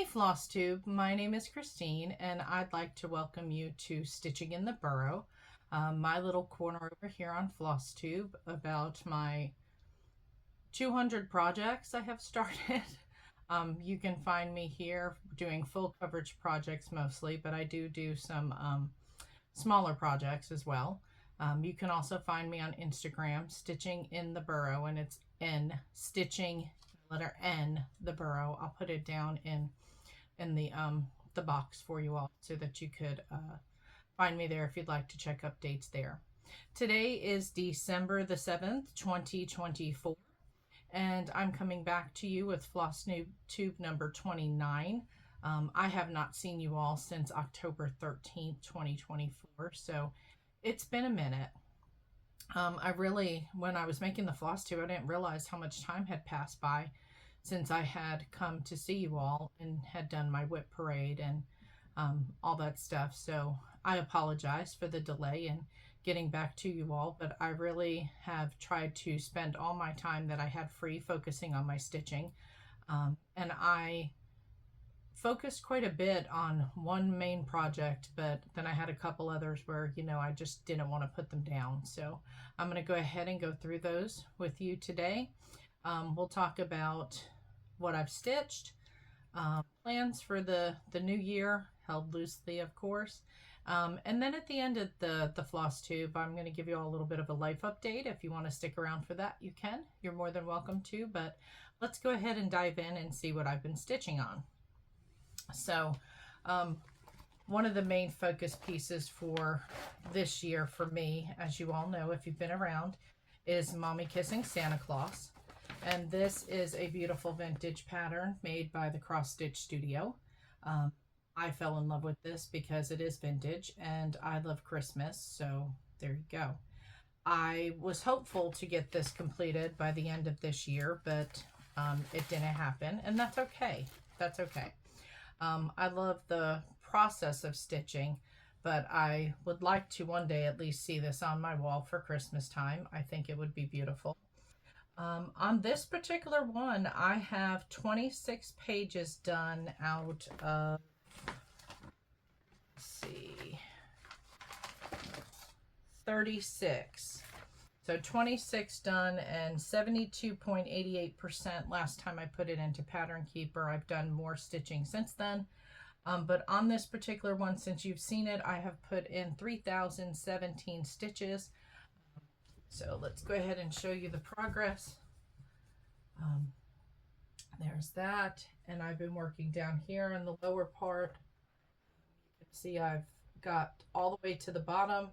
Hey Flosstube, my name is Christine and I'd like to welcome you to Stitching in the Burrow, my little corner over here on Flosstube about my 200 projects I have started. You can find me here doing full coverage projects mostly, but I do some smaller projects as well. You can also find me on Instagram, Stitching in the Burrow, and it's N, Stitching, letter N, the Burrow. I'll put it down in the box for you all so that you could find me there if you'd like to check updates there. Today is December the 7th, 2024, and I'm coming back to you with Flosstube number 29. I have not seen you all since October 13th, 2024, so it's been a minute. When I was making the Flosstube, I didn't realize how much time had passed by since I had come to see you all and had done my whip parade and all that stuff. So I apologize for the delay in getting back to you all, but I really have tried to spend all my time that I had free focusing on my stitching. And I focused quite a bit on one main project, but then I had a couple others where, I just didn't want to put them down. So I'm going to go ahead and go through those with you today. We'll talk about what I've stitched, plans for the new year, held loosely, of course. And then at the end of the Flosstube, I'm going to give you all a little bit of a life update. If you want to stick around for that, you can. You're more than welcome to, but let's go ahead and dive in and see what I've been stitching on. So, one of the main focus pieces for this year for me, as you all know, if you've been around, is Mommy Kissing Santa Claus. And this is a beautiful vintage pattern made by the Cross Stitch Studio. I fell in love with this because it is vintage and I love Christmas, so there you go. I was hopeful to get this completed by the end of this year, but it didn't happen, and that's okay. That's okay. I love the process of stitching, but I would like to one day at least see this on my wall for Christmas time. I think it would be beautiful. On this particular one, I have 26 pages done out of, let's see, 36. So 26 done and 72.88% last time I put it into Pattern Keeper. I've done more stitching since then. But on this particular one, since you've seen it, I have put in 3,017 stitches. So let's go ahead and show you the progress. There's that. And I've been working down here in the lower part. You can see I've got all the way to the bottom,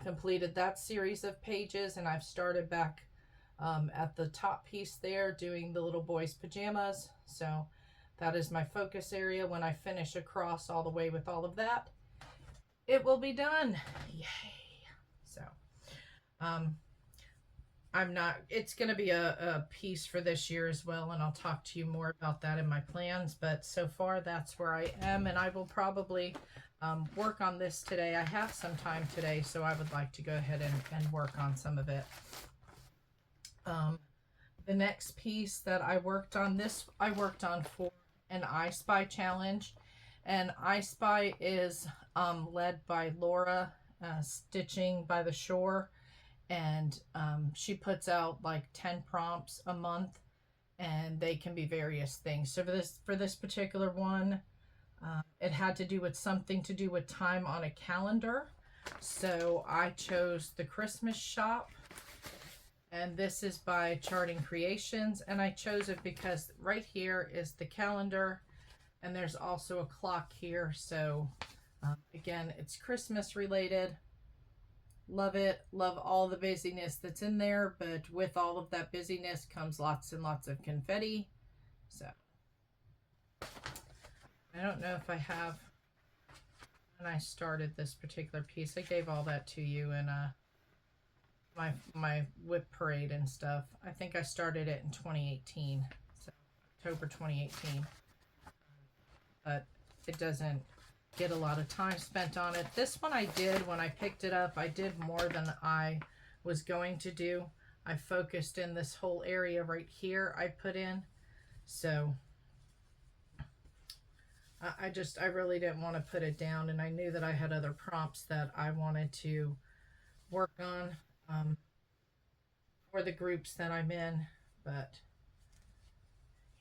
completed that series of pages, and I've started back at the top piece there doing the little boy's pajamas. So that is my focus area. When I finish across all the way with all of that, it will be done. Yay. So it's going to be a piece for this year as well, and I'll talk to you more about that in my plans, but so far that's where I am, and I will probably work on this today. I have some time today, so I would like to go ahead and work on some of it. The next piece that I worked on, I worked on for an I Spy challenge, and I Spy is led by Laura, Stitching by the Shore, and she puts out like 10 prompts a month, and they can be various things. So for this particular one, it had to do with something to do with time on a calendar. So I chose the Christmas shop, and this is by Charting Creations, and I chose it because right here is the calendar, and there's also a clock here. So again, it's Christmas related. Love it. Love all the busyness that's in there, but with all of that busyness comes lots and lots of confetti. So I don't know if I have, when I started this particular piece, I gave all that to you in my whip parade and stuff. I think I started it in 2018, so October 2018, but it doesn't get a lot of time spent on it. This one I did, when I picked it up, I did more than I was going to do. I focused in this whole area right here I put in. So I really didn't want to put it down, and I knew that I had other prompts that I wanted to work on for the groups that I'm in, but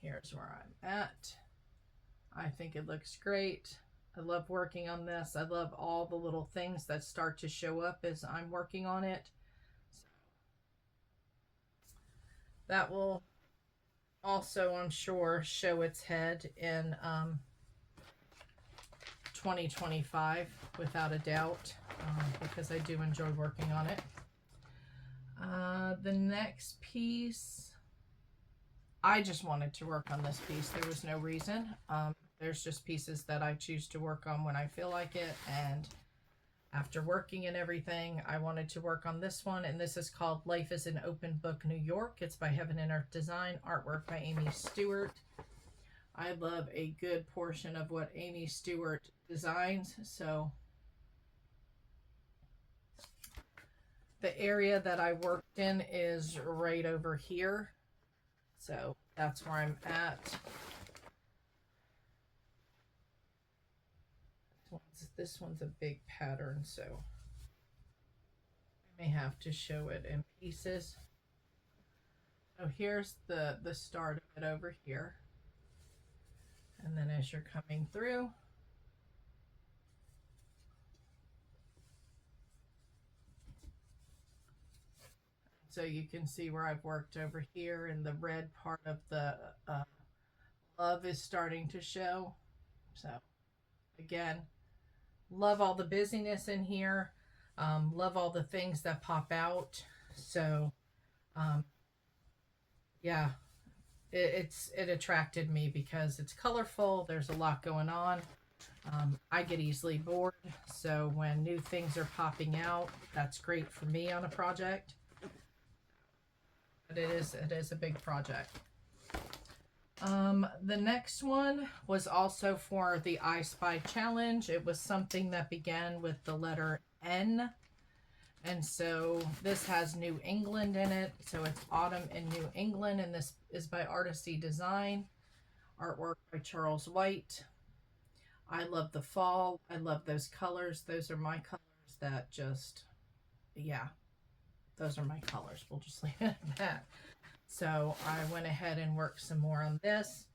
here's where I'm at. I think it looks great. I love working on this. I love all the little things that start to show up as I'm working on it. So that will also, I'm sure, show its head in 2025 without a doubt, because I do enjoy working on it. The next piece, I just wanted to work on this piece. There was no reason. There's just pieces that I choose to work on when I feel like it, and after working and everything, I wanted to work on this one, and this is called Life is an Open Book, New York. It's by Heaven and Earth Design, artwork by Amy Stewart. I love a good portion of what Amy Stewart designs, so the area that I worked in is right over here, so that's where I'm at. This one's a big pattern, so I may have to show it in pieces. So here's the start of it over here, and then as you're coming through, so you can see where I've worked over here, and the red part of the love is starting to show. So again, love all the busyness in here. Love all the things that pop out. So yeah, it attracted me because it's colorful. There's a lot going on. I get easily bored, so when new things are popping out, that's great for me on a project. But it is a big project. The next one was also for the I Spy challenge. It was something that began with the letter N. And so this has New England in it. So it's autumn in New England. And this is by Artisty Design. Artwork by Charles White. I love the fall. I love those colors. Those are my colors that just, yeah, those are my colors. We'll just leave it at that. So I went ahead and worked some more on this.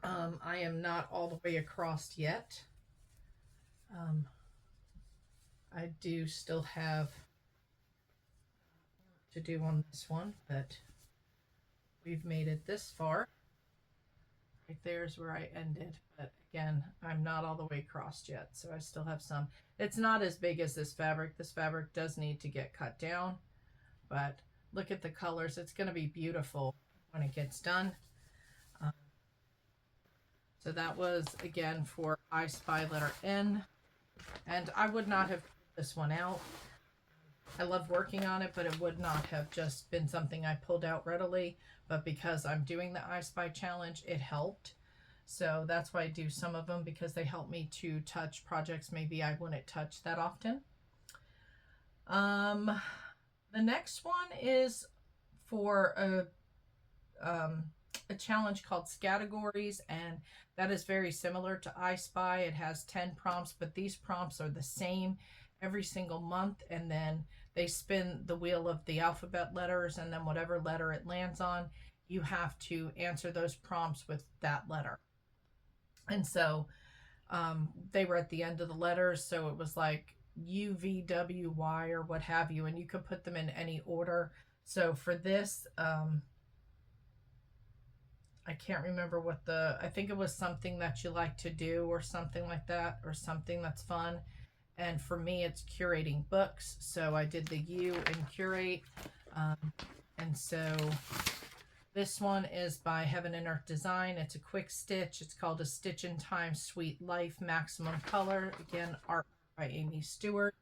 I am not all the way across yet. I do still have to do on this one, but we've made it this far. Right there's where I ended, but again, I'm not all the way across yet, so I still have some. It's not as big as this fabric. This fabric does need to get cut down, but look at the colors. It's going to be beautiful when it gets done. So that was, again, for I Spy letter N. And I would not have put this one out. I love working on it, but it would not have just been something I pulled out readily. But because I'm doing the I Spy challenge, it helped. So that's why I do some of them, because they help me to touch projects maybe I wouldn't touch that often. The next one is for a challenge called Categories, and that is very similar to I Spy. It has 10 prompts, but these prompts are the same every single month, and then they spin the wheel of the alphabet letters, and then whatever letter it lands on, you have to answer those prompts with that letter. And so they were at the end of the letters, so it was like U, V, W, Y, or what have you, and you could put them in any order. So for this, I can't remember what I think it was something that you like to do or something like that, or something that's fun. And for me, it's curating books. So I did the U in curate. And so this one is by Heaven and Earth Design. It's a quick stitch. It's called A Stitch in Time, Sweet Life, Maximum Color. Again, art by Amy Stewart.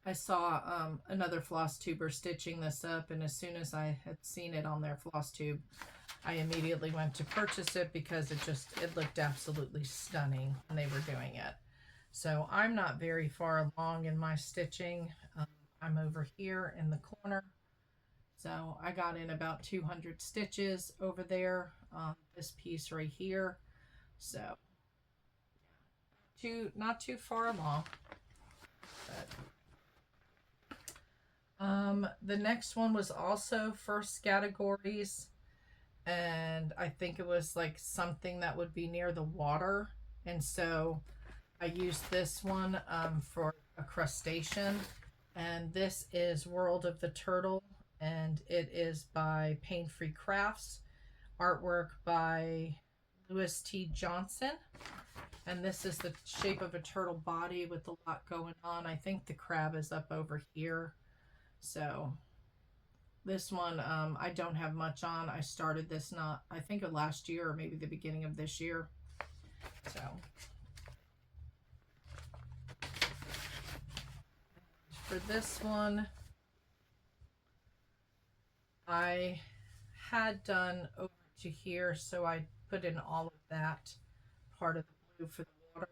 I saw another Flosstuber stitching this up, and as soon as I had seen it on their Flosstube, I immediately went to purchase it because it looked absolutely stunning when they were doing it. So I'm not very far along in my stitching. I'm over here in the corner. So I got in about 200 stitches over there on this piece right here. So not too far along. But, the next one was also first categories, and I think it was like something that would be near the water, and so I used this one for a crustacean, and this is World of the Turtle, and it is by Pain Free Crafts, artwork by Louis T. Johnson, and this is the shape of a turtle body with a lot going on. I think the crab is up over here. So this one I don't have much on. I started this I think of last year or maybe the beginning of this year. So for this one, I had done over to here, so I put in all of that part of the blue for the water.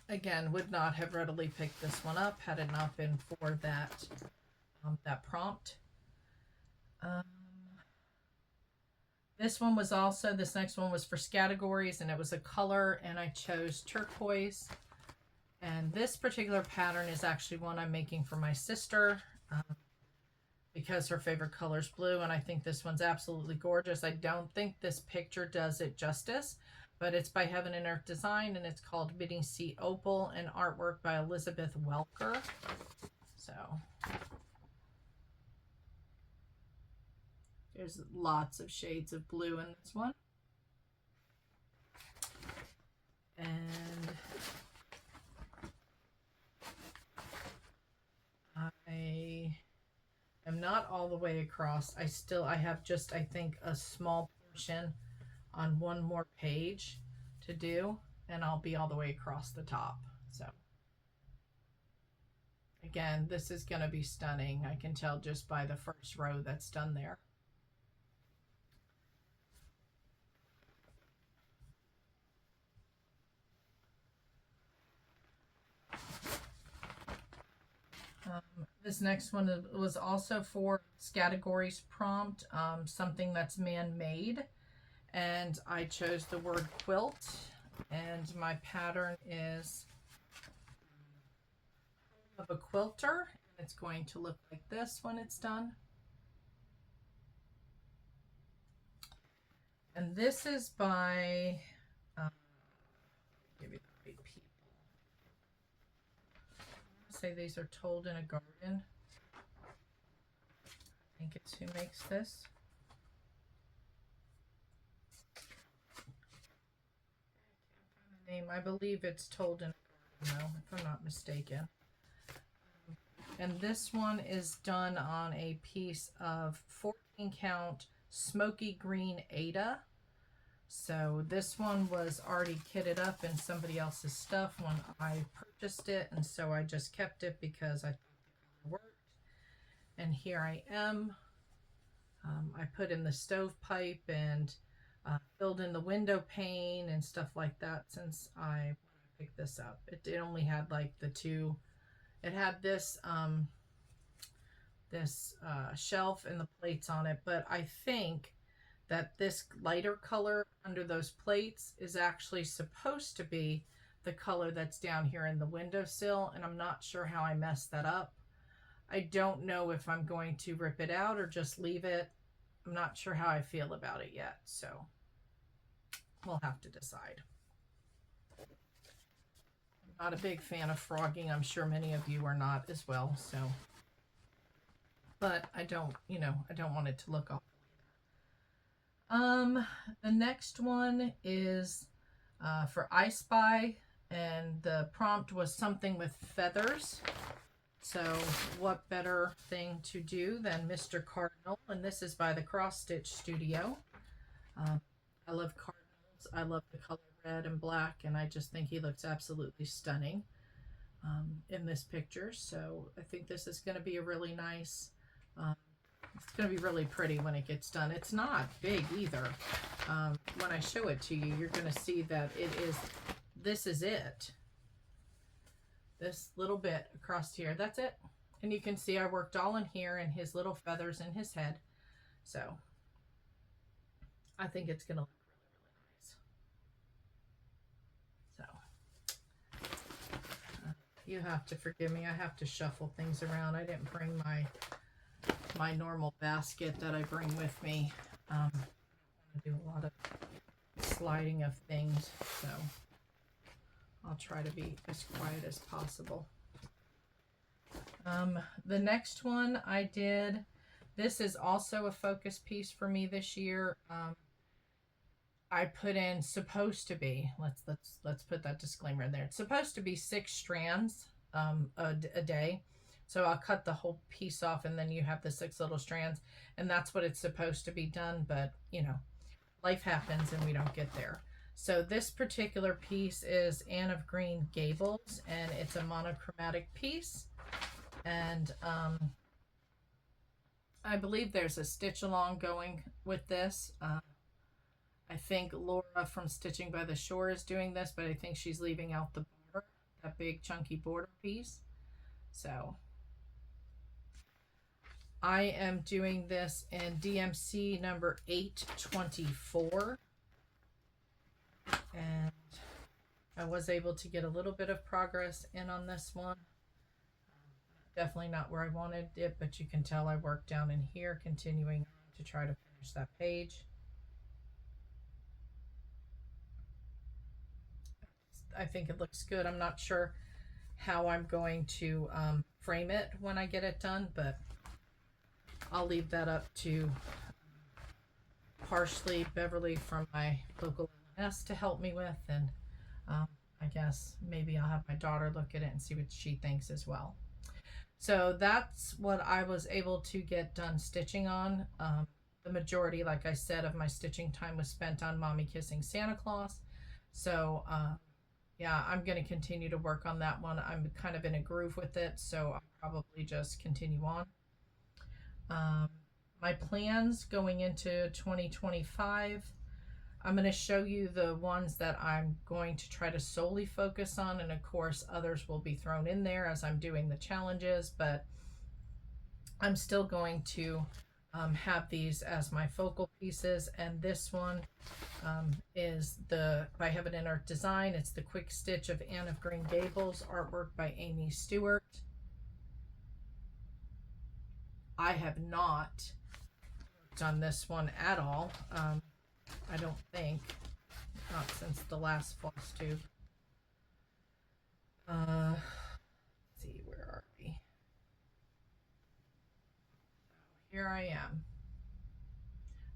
Again, would not have readily picked this one up had it not been for that that prompt. This next one was for categories, and it was a color, and I chose turquoise. And this particular pattern is actually one I'm making for my sister because her favorite color is blue, and I think this one's absolutely gorgeous. I don't think this picture does it justice, but it's by Heaven and Earth Design, and it's called Midney Sea Opal, and artwork by Elizabeth Welker. So there's lots of shades of blue in this one. And I am not all the way across. I have just, I think, a small portion on one more page to do, and I'll be all the way across the top. So again, this is going to be stunning. I can tell just by the first row that's done there. This next one was also for categories prompt, something that's man-made, and I chose the word quilt, and my pattern is of a quilter. It's going to look like this when it's done. And this is by give you the right people. Say these are told in a garden. I think it's who makes this. Name, I believe it's told in a garden, though, if I'm not mistaken. And this one is done on a piece of 14 count smoky green Ada. So this one was already kitted up in somebody else's stuff when I purchased it, and so I just kept it because I thought it worked. And here I am. I put in the stovepipe and filled in the window pane and stuff like that since I picked this up. It only had like the two. It had this shelf and the plates on it, but I think that this lighter color under those plates is actually supposed to be the color that's down here in the windowsill, and I'm not sure how I messed that up. I don't know if I'm going to rip it out or just leave it. I'm not sure how I feel about it yet, so we'll have to decide. I'm not a big fan of frogging. I'm sure many of you are not as well, so. But I don't want it to look awful. The next one is for I Spy, and the prompt was something with feathers. So what better thing to do than Mr. Cardinal, and this is by the Cross Stitch Studio. I love cardinals. I love the color red and black, and I just think he looks absolutely stunning in this picture. So I think this is going to be a really nice, it's going to be really pretty when it gets done. It's not big either. When I show it to you, you're going to see that this is it. this little bit across here. That's it. And you can see I worked all in here and his little feathers in his head. So I think it's going to look really, really nice. So you have to forgive me. I have to shuffle things around. I didn't bring my normal basket that I bring with me. I want to do a lot of sliding of things, so I'll try to be as quiet as possible. The next one I did, this is also a focus piece for me this year. I put in supposed to be, let's put that disclaimer in there. It's supposed to be 6 strands a day. So I'll cut the whole piece off and then you have the 6 little strands, and that's what it's supposed to be done, but you know, life happens and we don't get there. So this particular piece is Anne of Green Gables, and it's a monochromatic piece. And I believe there's a stitch along going with this. I think Laura from Stitching by the Shore is doing this, but I think she's leaving out the border, that big chunky border piece. So I am doing this in DMC number 824. And I was able to get a little bit of progress in on this one. Definitely not where I wanted it, but you can tell I worked down in here, continuing to try to finish that page. I think it looks good. I'm not sure how I'm going to frame it when I get it done, but I'll leave that up to partially Beverly from my local LNS to help me with, and I guess maybe I'll have my daughter look at it and see what she thinks as well. So that's what I was able to get done stitching on. The majority, like I said, of my stitching time was spent on Mommy Kissing Santa Claus. So yeah, I'm going to continue to work on that one. I'm kind of in a groove with it, so I'll probably just continue on. My plans going into 2025, I'm going to show you the ones that I'm going to try to solely focus on, and of course others will be thrown in there as I'm doing the challenges, but I'm still going to have these as my focal pieces. And this one is by Heaven and Earth Design. It's the Quick Stitch of Anne of Green Gables, artwork by Amy Stewart. I have not done this one at all. I don't think, not since the last Flosstube. Let's see, where are we? Here I am.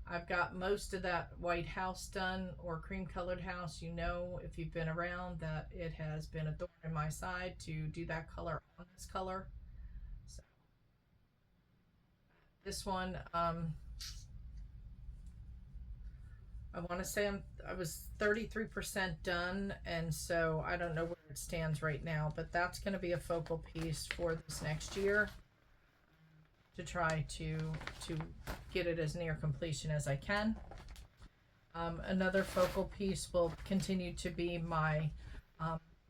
I've got most of that white house done, or cream colored house. You know, if you've been around, that it has been a thorn in my side to do that color on this color. So this one, I want to say I was 33% done, and so I don't know where it stands right now, but that's going to be a focal piece for this next year, to try to get it as near completion as I can. Another focal piece will continue to be my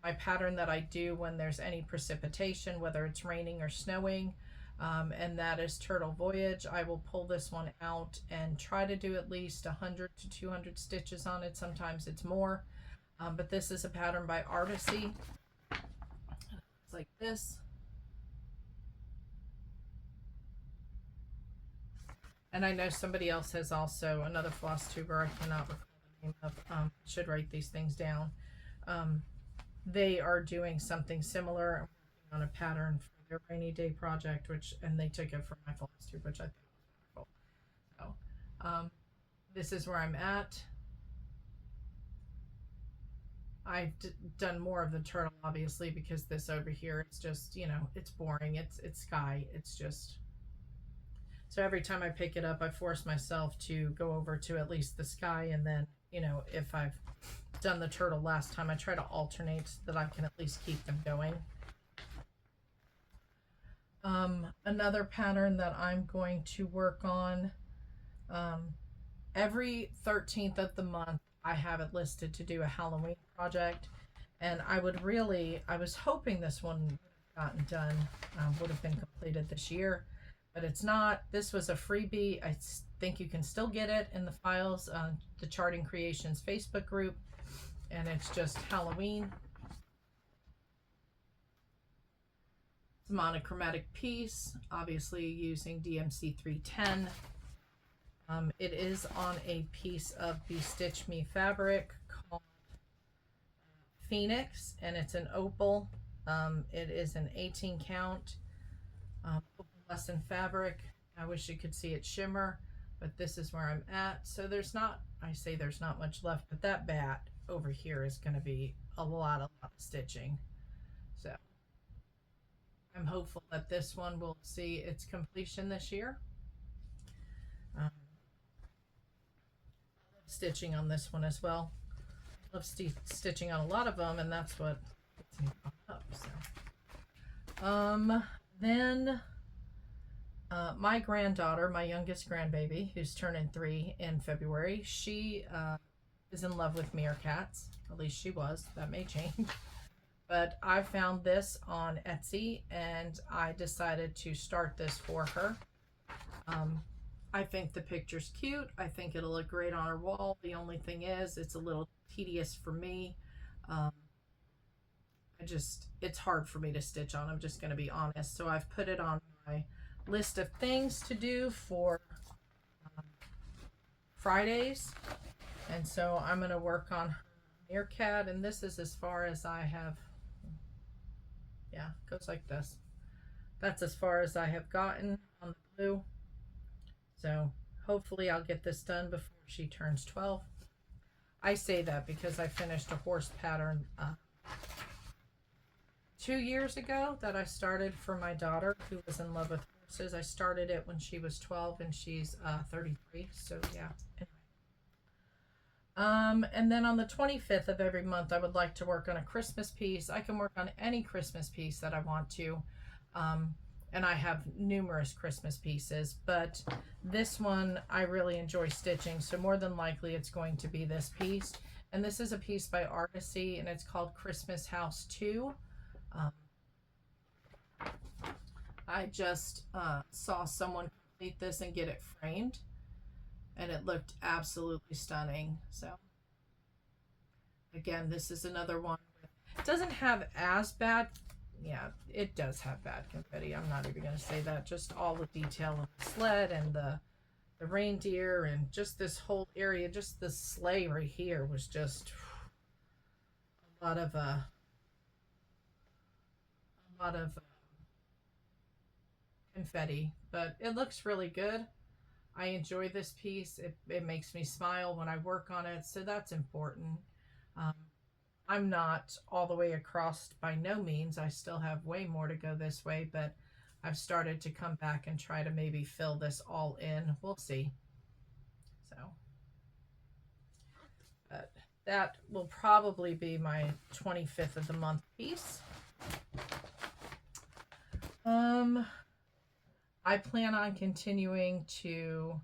my pattern that I do when there's any precipitation, whether it's raining or snowing. And that is Turtle Voyage. I will pull this one out and try to do at least 100 to 200 stitches on it. Sometimes it's more, but this is a pattern by Artisy. It's like this. And I know somebody else has also, another Flosstuber, I cannot recall the name of, should write these things down. They are doing something similar. I'm working on a pattern for their rainy day project, and they took it from my Flosstube, which I think was wonderful. So this is where I'm at. I've done more of the turtle, obviously, because this over here, it's just, you know, it's boring. It's sky. It's just, so every time I pick it up, I force myself to go over to at least the sky, and then, you know, if I've done the turtle last time, I try to alternate so that I can at least keep them going. Another pattern that I'm going to work on, every 13th of the month, I have it listed to do a Halloween project, And I was hoping this one would have gotten done, would have been completed this year, but it's not. This was a freebie. I think you can still get it in the files on the Charting Creations Facebook group, and it's just Halloween. It's a monochromatic piece, obviously using DMC 310. It is on a piece of the Stitch Me fabric called Phoenix, and it's an opal. It is an 18 count opalescent fabric. I wish you could see it shimmer, but this is where I'm at. So there's not, I say there's not much left, but that bat over here is going to be a lot of stitching. So I'm hopeful that this one will see its completion this year. Stitching on this one as well. I love stitching on a lot of them, and that's what gets me pumped up. So, then my granddaughter, my youngest grandbaby, who's turning 3 in February, she is in love with meerkats. At least she was. That may change. But I found this on Etsy, and I decided to start this for her. I think the picture's cute. I think it'll look great on her wall. The only thing is, it's a little tedious for me. It's hard for me to stitch on. I'm just going to be honest. So I've put it on my list of things to do for Fridays. And so I'm going to work on meerkat. And this is as far as I have. Yeah, it goes like this. That's as far as I have gotten on the blue. So hopefully I'll get this done before she turns 12. I say that because I finished a horse pattern 2 years ago that I started for my daughter who was in love with horses. I started it when she was 12 and she's 33. So yeah. And then on the 25th of every month, I would like to work on a Christmas piece. I can work on any Christmas piece that I want to. And I have numerous Christmas pieces, but this one I really enjoy stitching, so more than likely it's going to be this piece. And this is a piece by Artisy, and it's called Christmas House 2. I just saw someone complete this and get it framed, and it looked absolutely stunning. So again, this is another one. It doesn't have as bad. Yeah, it does have bad confetti. I'm not even going to say that. Just all the detail of the sled and the reindeer and just this whole area, just the sleigh right here was just a lot of confetti, but it looks really good. I enjoy this piece. It makes me smile when I work on it, so that's important. I'm not all the way across by no means. I still have way more to go this way, but I've started to come back and try to maybe fill this all in. We'll see. So, but that will probably be my 25th of the month piece. I plan on continuing to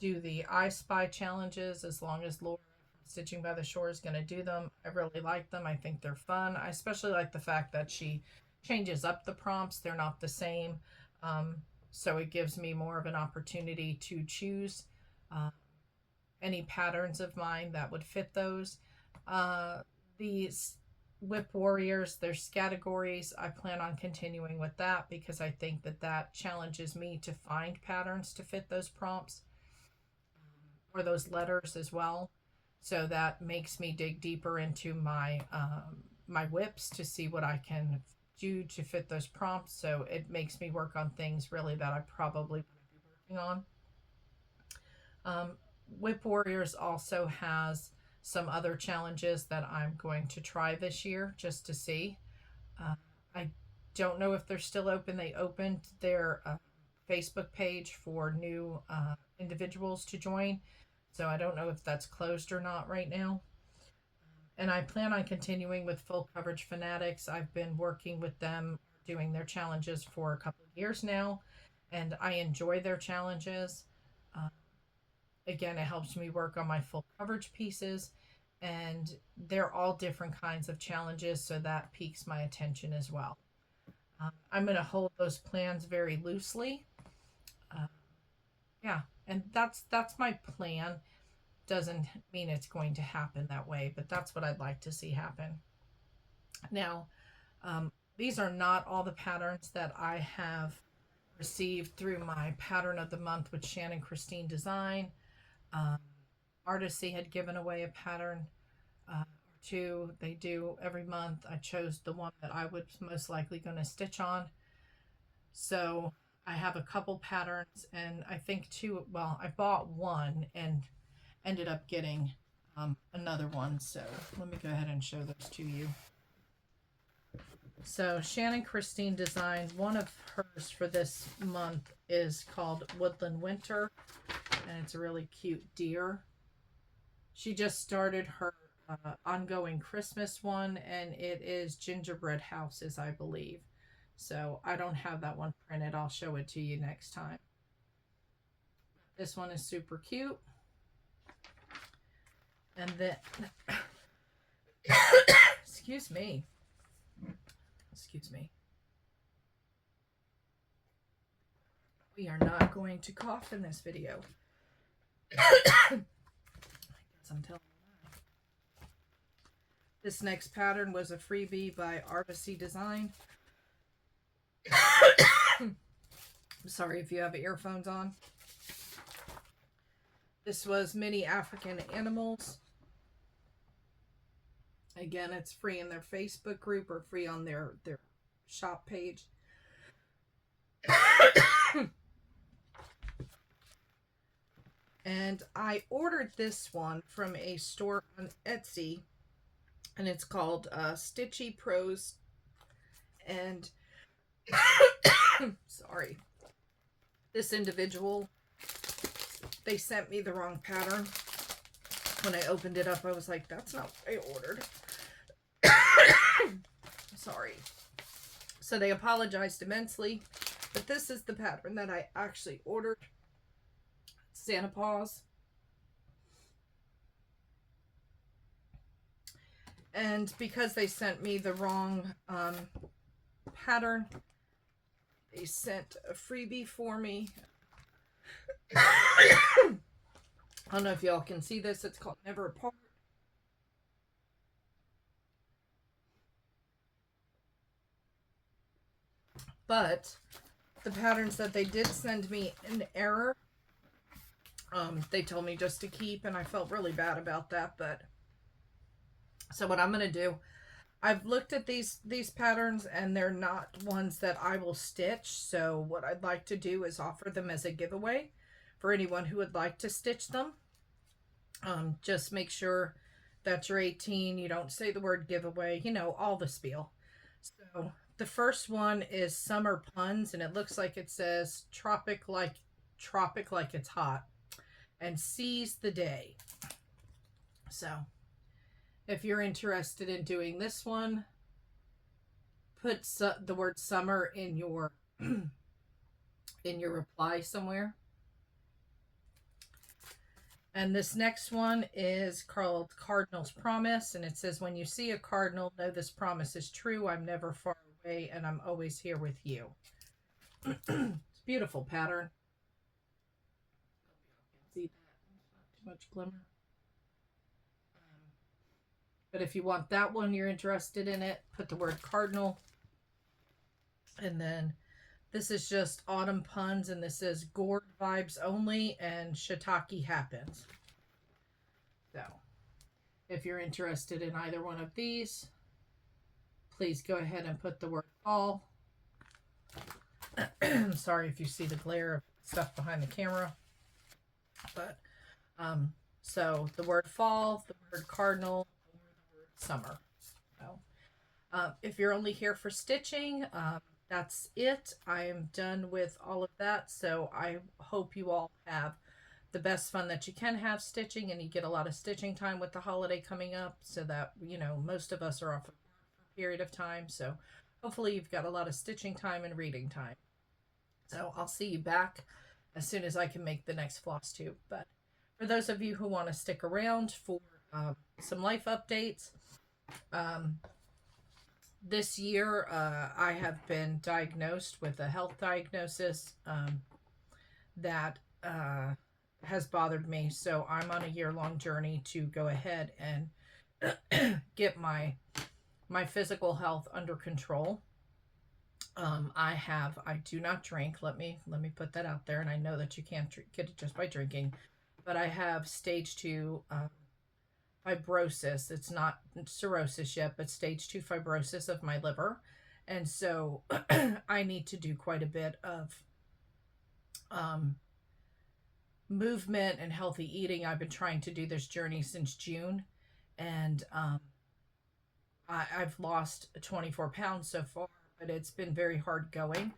do the I Spy challenges as long as Laura Stitching by the Shore is going to do them. I really like them. I think they're fun. I especially like the fact that she changes up the prompts. They're not the same. So it gives me more of an opportunity to choose any patterns of mine that would fit those. These Wip Warriors, there's categories. I plan on continuing with that because I think that challenges me to find patterns to fit those prompts or those letters as well. So that makes me dig deeper into my my whips to see what I can do to fit those prompts. So it makes me work on things really that I probably wouldn't be working on. Wip Warriors also has some other challenges that I'm going to try this year just to see. I don't know if they're still open. They opened their Facebook page for new individuals to join. So I don't know if that's closed or not right now. And I plan on continuing with Full Coverage Fanatics. I've been working with them, doing their challenges for a couple of years now, and I enjoy their challenges. Again, it helps me work on my full coverage pieces, and they're all different kinds of challenges, so that piques my attention as well. I'm going to hold those plans very loosely. Uh, yeah, and that's my plan. Doesn't mean it's going to happen that way, but that's what I'd like to see happen. Now, these are not all the patterns that I have received through my pattern of the month with Shannon Christine Design. Um, Artisy had given away a pattern or two. They do every month. I chose the one that I was most likely going to stitch on. So I have a couple patterns, and I think two. Well, I bought one and ended up getting another one. So let me go ahead and show those to you. So Shannon Christine designed one of hers for this month is called Woodland Winter, and it's a really cute deer. She just started her ongoing Christmas one, and it is gingerbread houses, I believe. So I don't have that one printed. I'll show it to you next time. This one is super cute. And then, excuse me. Excuse me. We are not going to cough in this video. I guess I'm telling you. This next pattern was a freebie by Artisy Design. I'm sorry if you have earphones on. This was Mini African Animals. Again, it's free in their Facebook group or free on their shop page. And I ordered this one from a store on Etsy, and it's called Stitchy Pros. And sorry, this individual, they sent me the wrong pattern. When I opened it up, I was like, that's not what I ordered. Sorry. So they apologized immensely, but this is the pattern that I actually ordered. Santa Paws. And because they sent me the wrong pattern, they sent a freebie for me. I don't know if y'all can see this. It's called Never Apart. But the patterns that they did send me in error, they told me just to keep, and I felt really bad about that. But so what I'm going to do, I've looked at these patterns, and they're not ones that I will stitch. So what I'd like to do is offer them as a giveaway for anyone who would like to stitch them. Just make sure that you're 18. You don't say the word giveaway, you know, all the spiel. So the first one is Summer Puns, and it looks like it says tropic like it's hot, and seize the day. So if you're interested in doing this one, put the word summer in your in your reply somewhere. And this next one is called Cardinal's Promise, and it says, when you see a cardinal, know this promise is true. I'm never far away, and I'm always here with you. It's a beautiful pattern. See that? Not too much glimmer. But if you want that one, you're interested in it, put the word cardinal. And then this is just Autumn Puns, and this is gourd vibes only, and shiitake happens. So if you're interested in either one of these, please go ahead and put the word fall. Sorry if you see the glare of stuff behind the camera. But so the word fall, the word cardinal, the word summer. So if you're only here for stitching, that's it. I am done with all of that. So I hope you all have the best fun that you can have stitching, and you get a lot of stitching time with the holiday coming up, so that, you know, most of us are off for a period of time. So hopefully you've got a lot of stitching time and reading time. So I'll see you back as soon as I can make the next floss tube. But for those of you who want to stick around for some life updates. This year, I have been diagnosed with a health diagnosis that has bothered me. So I'm on a year-long journey to go ahead and get my physical health under control. I do not drink. Let me put that out there. And I know that you can't get it just by drinking, but I have stage 2 fibrosis. It's not cirrhosis yet, but stage 2 fibrosis of my liver. And so I need to do quite a bit of um, movement and healthy eating. I've been trying to do this journey since June, and I've lost 24 pounds so far, but it's been very hard going.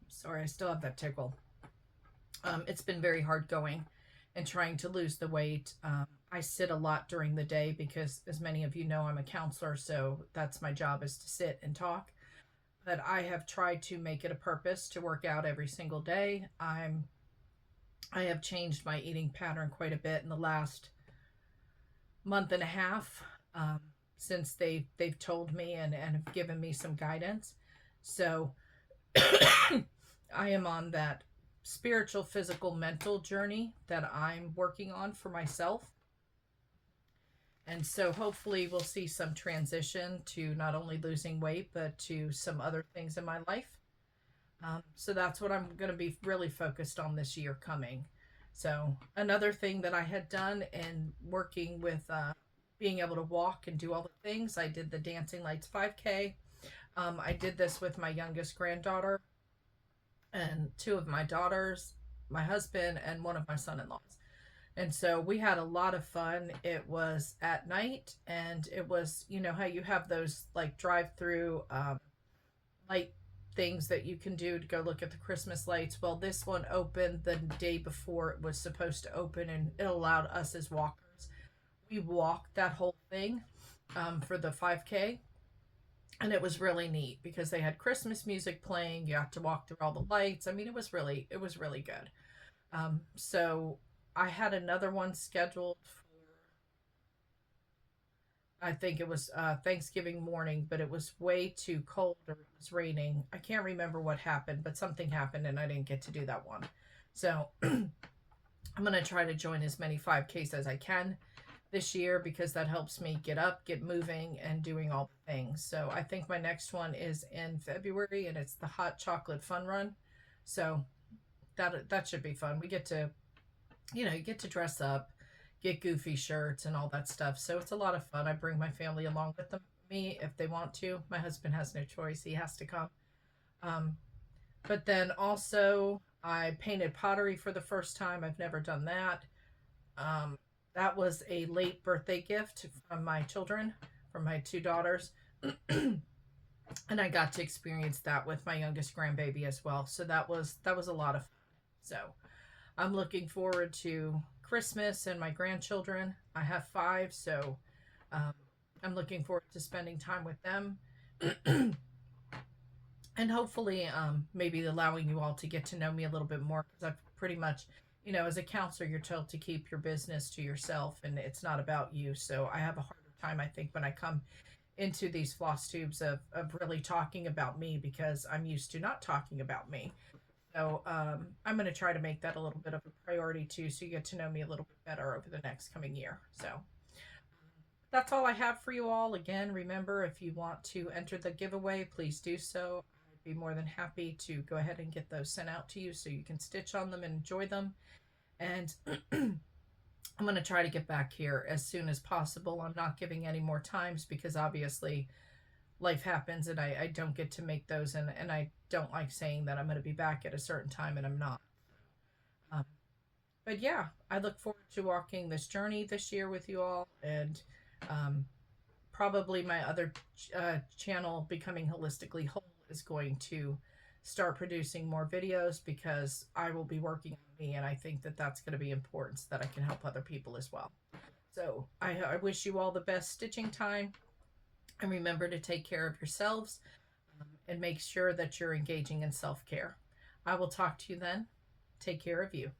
Sorry, I still have that tickle. It's been very hard going and trying to lose the weight. I sit a lot during the day because, as many of you know, I'm a counselor, so that's my job, is to sit and talk. But I have tried to make it a purpose to work out every single day. I have changed my eating pattern quite a bit in the last month and a half, since they've told me and have given me some guidance. So I am on that spiritual, physical, mental journey that I'm working on for myself. And so hopefully we'll see some transition to not only losing weight, but to some other things in my life. So that's what I'm going to be really focused on this year coming. So another thing that I had done in working with being able to walk and do all the things, I did the Dancing Lights 5K. I did this with my youngest granddaughter and 2 of my daughters, my husband, and one of my son-in-laws. And so we had a lot of fun. It was at night, and it was, you know, how you have those like drive-through light things that you can do to go look at the Christmas lights. Well, this one opened the day before it was supposed to open, and it allowed us as walkers. We walked that whole thing for the 5K. And it was really neat because they had Christmas music playing. You have to walk through all the lights. I mean, it was really good. So I had another one scheduled for, I think it was Thanksgiving morning, but it was way too cold, or it was raining. I can't remember what happened, but something happened and I didn't get to do that one. So I'm going to try to join as many 5Ks as I can this year, because that helps me get up, get moving, and doing all the things. So I think my next one is in February, and it's the Hot Chocolate Fun Run. So that should be fun. We get to, you get to dress up, get goofy shirts and all that stuff. So it's a lot of fun. I bring my family along with me if they want to. My husband has no choice. He has to come. But then also I painted pottery for the first time. I've never done that. That was a late birthday gift from my children, from my 2 daughters. And I got to experience that with my youngest grandbaby as well. So that was a lot of fun. So I'm looking forward to Christmas and my grandchildren. I have 5, so I'm looking forward to spending time with them. And hopefully maybe allowing you all to get to know me a little bit more, because I've pretty much, as a counselor, you're told to keep your business to yourself, and it's not about you. So I have a harder time, I think, when I come into these floss tubes of really talking about me, because I'm used to not talking about me. So I'm going to try to make that a little bit of a priority too, so you get to know me a little bit better over the next coming year. So that's all I have for you all. Again, remember, if you want to enter the giveaway, please do so. I'd be more than happy to go ahead and get those sent out to you so you can stitch on them and enjoy them. And I'm going to try to get back here as soon as possible. I'm not giving any more times because obviously life happens and I don't get to make those, and I don't like saying that I'm going to be back at a certain time and I'm not. But yeah, I look forward to walking this journey this year with you all, and probably my other channel, Becoming Holistically Whole, is going to start producing more videos, because I will be working on me, and I think that that's going to be important so that I can help other people as well. So I wish you all the best stitching time, and remember to take care of yourselves and make sure that you're engaging in self-care. I will talk to you then. Take care of you.